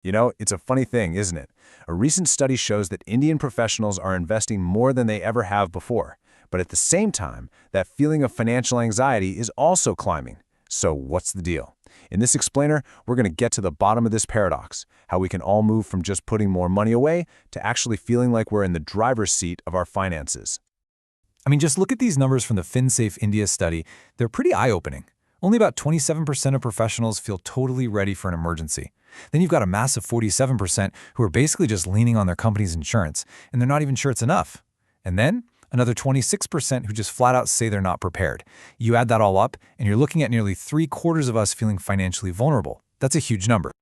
You know, it's a funny thing, isn't it? A recent study shows that Indian professionals are investing more than they ever have before. But at the same time, that feeling of financial anxiety is also climbing. So what's the deal? In this explainer, we're going to get to the bottom of this paradox, how we can all move from just putting more money away to actually feeling like we're in the driver's seat of our finances. I mean, just look at these numbers from the FinSafe India study. They're pretty eye-opening. Only about 27% of professionals feel totally ready for an emergency. Then you've got a massive 47% who are basically just leaning on their company's insurance, and they're not even sure it's enough. And then another 26% who just flat out say they're not prepared. You add that all up, and you're looking at nearly 3/4 of us feeling financially vulnerable. That's a huge number.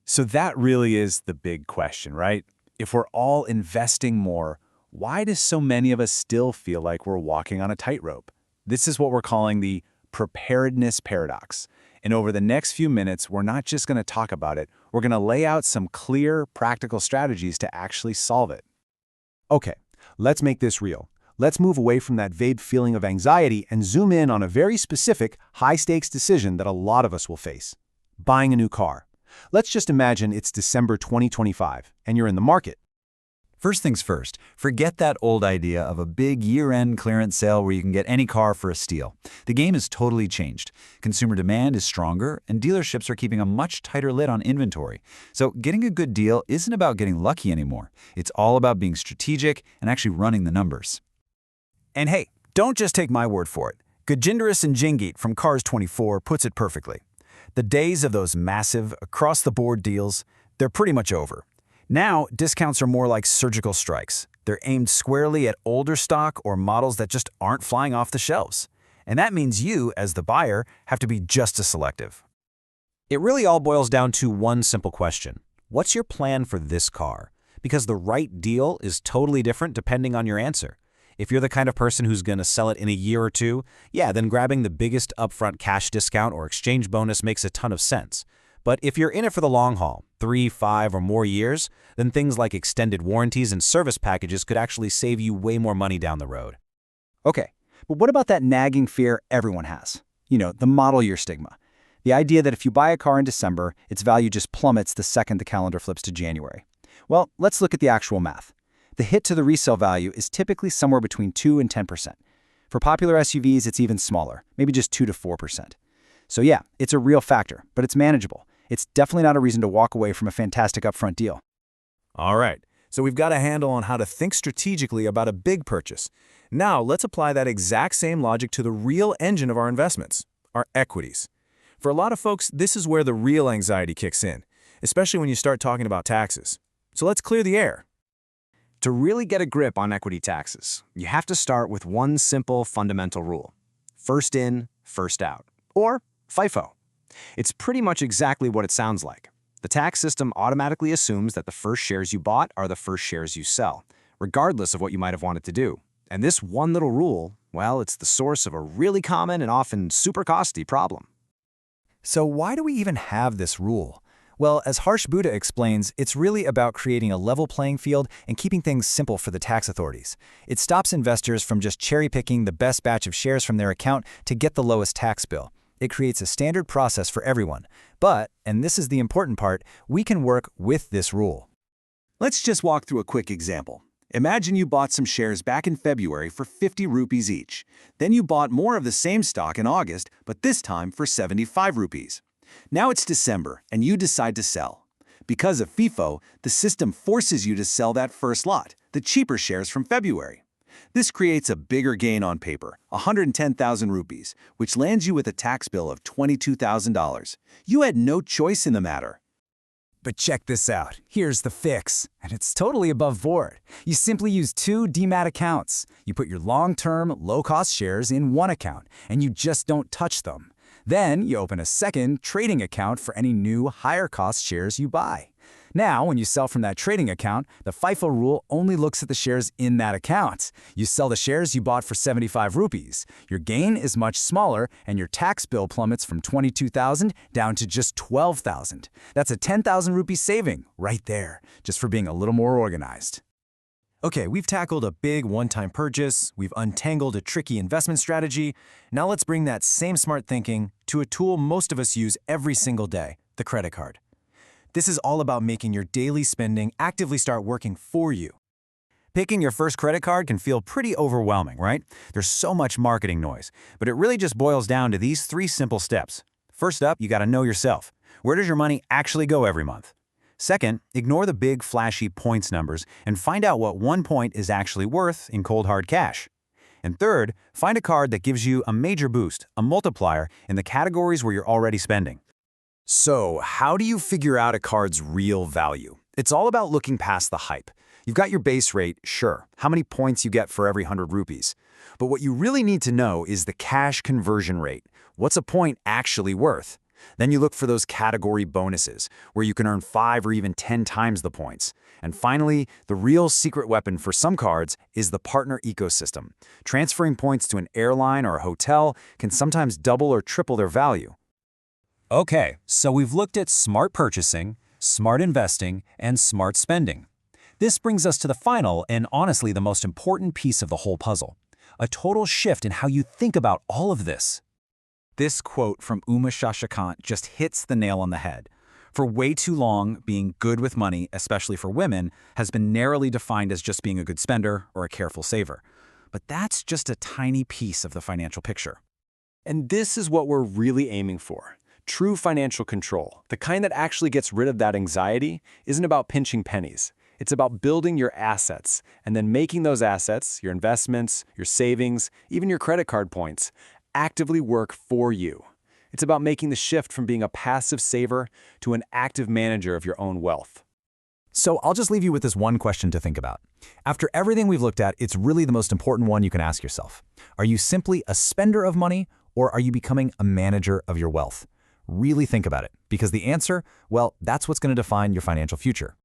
So that really is the big question, right? If we're all investing more, why do so many of us still feel like we're walking on a tightrope? This is what we're calling the preparedness paradox. And over the next few minutes, we're not just going to talk about it, we're going to lay out some clear, practical strategies to actually solve it. Okay, let's make this real. Let's move away from that vague feeling of anxiety and zoom in on a very specific, high-stakes decision that a lot of us will face: buying a new car. Let's just imagine it's December 2025, and you're in the market. First things first, forget that old idea of a big year-end clearance sale where you can get any car for a steal. The game has totally changed. Consumer demand is stronger, and dealerships are keeping a much tighter lid on inventory. So getting a good deal isn't about getting lucky anymore. It's all about being strategic and actually running the numbers. And hey, don't just take my word for it. Gajendra Sinjingit from Cars24 puts it perfectly. The days of those massive, across-the-board deals, they're pretty much over. Now, discounts are more like surgical strikes. They're aimed squarely at older stock or models that just aren't flying off the shelves. And that means you, as the buyer, have to be just as selective. It really all boils down to one simple question. What's your plan for this car? Because the right deal is totally different depending on your answer. If you're the kind of person who's going to sell it in a year or two, yeah, then grabbing the biggest upfront cash discount or exchange bonus makes a ton of sense. But if you're in it for the long haul, 3, 5, or more years, then things like extended warranties and service packages could actually save you way more money down the road. Okay, but what about that nagging fear everyone has? You know, the model year stigma. The idea that if you buy a car in December, its value just plummets the second the calendar flips to January. Well, let's look at the actual math. The hit to the resale value is typically somewhere between 2 and 10%. For popular SUVs, it's even smaller, maybe just 2 to 4%. So yeah, it's a real factor, but it's manageable. It's definitely not a reason to walk away from a fantastic upfront deal. All right, so we've got a handle on how to think strategically about a big purchase. Now, let's apply that exact same logic to the real engine of our investments, our equities. For a lot of folks, this is where the real anxiety kicks in, especially when you start talking about taxes. So let's clear the air. To really get a grip on equity taxes, you have to start with one simple fundamental rule: first in, first out, or FIFO. It's pretty much exactly what it sounds like. The tax system automatically assumes that the first shares you bought are the first shares you sell, regardless of what you might have wanted to do. And this one little rule, well, it's the source of a really common and often super costly problem. So why do we even have this rule? Well, as Harsh Buddha explains, it's really about creating a level playing field and keeping things simple for the tax authorities. It stops investors from just cherry-picking the best batch of shares from their account to get the lowest tax bill. It creates a standard process for everyone. But, and this is the important part, we can work with this rule. Let's just walk through a quick example. Imagine you bought some shares back in February for 50 rupees each. Then you bought more of the same stock in August, but this time for 75 rupees. Now it's December, and you decide to sell. Because of FIFO, the system forces you to sell that first lot, the cheaper shares from February. This creates a bigger gain on paper, 110,000 rupees, which lands you with a tax bill of $22,000. You had no choice in the matter. But check this out. Here's the fix, and it's totally above board. You simply use 2 DMAT accounts. You put your long-term, low-cost shares in one account, and you just don't touch them. Then you open a second trading account for any new, higher-cost shares you buy. Now, when you sell from that trading account, the FIFO rule only looks at the shares in that account. You sell the shares you bought for 75 rupees. Your gain is much smaller, and your tax bill plummets from 22,000 down to just 12,000. That's a 10,000 rupee saving right there, just for being a little more organized. Okay, we've tackled a big one-time purchase, we've untangled a tricky investment strategy. Now let's bring that same smart thinking to a tool most of us use every single day, the credit card. This is all about making your daily spending actively start working for you. Picking your first credit card can feel pretty overwhelming, right? There's so much marketing noise, but it really just boils down to these 3 simple steps. First up, you gotta know yourself. Where does your money actually go every month? Second, ignore the big flashy points numbers and find out what 1 point is actually worth in cold hard cash. And third, find a card that gives you a major boost, a multiplier, in the categories where you're already spending. So, how do you figure out a card's real value? It's all about looking past the hype. You've got your base rate, sure, how many points you get for every 100 rupees. But what you really need to know is the cash conversion rate. What's a point actually worth? Then you look for those category bonuses, where you can earn 5 or even 10 times the points. And finally, the real secret weapon for some cards is the partner ecosystem. Transferring points to an airline or a hotel can sometimes double or triple their value. Okay, so we've looked at smart purchasing, smart investing, and smart spending. This brings us to the final and honestly the most important piece of the whole puzzle, a total shift in how you think about all of this. This quote from Uma Shashikant just hits the nail on the head. For way too long, being good with money, especially for women, has been narrowly defined as just being a good spender or a careful saver. But that's just a tiny piece of the financial picture. And this is what we're really aiming for. True financial control, the kind that actually gets rid of that anxiety, isn't about pinching pennies. It's about building your assets and then making those assets, your investments, your savings, even your credit card points, actively work for you. It's about making the shift from being a passive saver to an active manager of your own wealth. So I'll just leave you with this one question to think about. After everything we've looked at, it's really the most important one you can ask yourself. Are you simply a spender of money, or are you becoming a manager of your wealth? Really think about it, because the answer, well, that's what's going to define your financial future.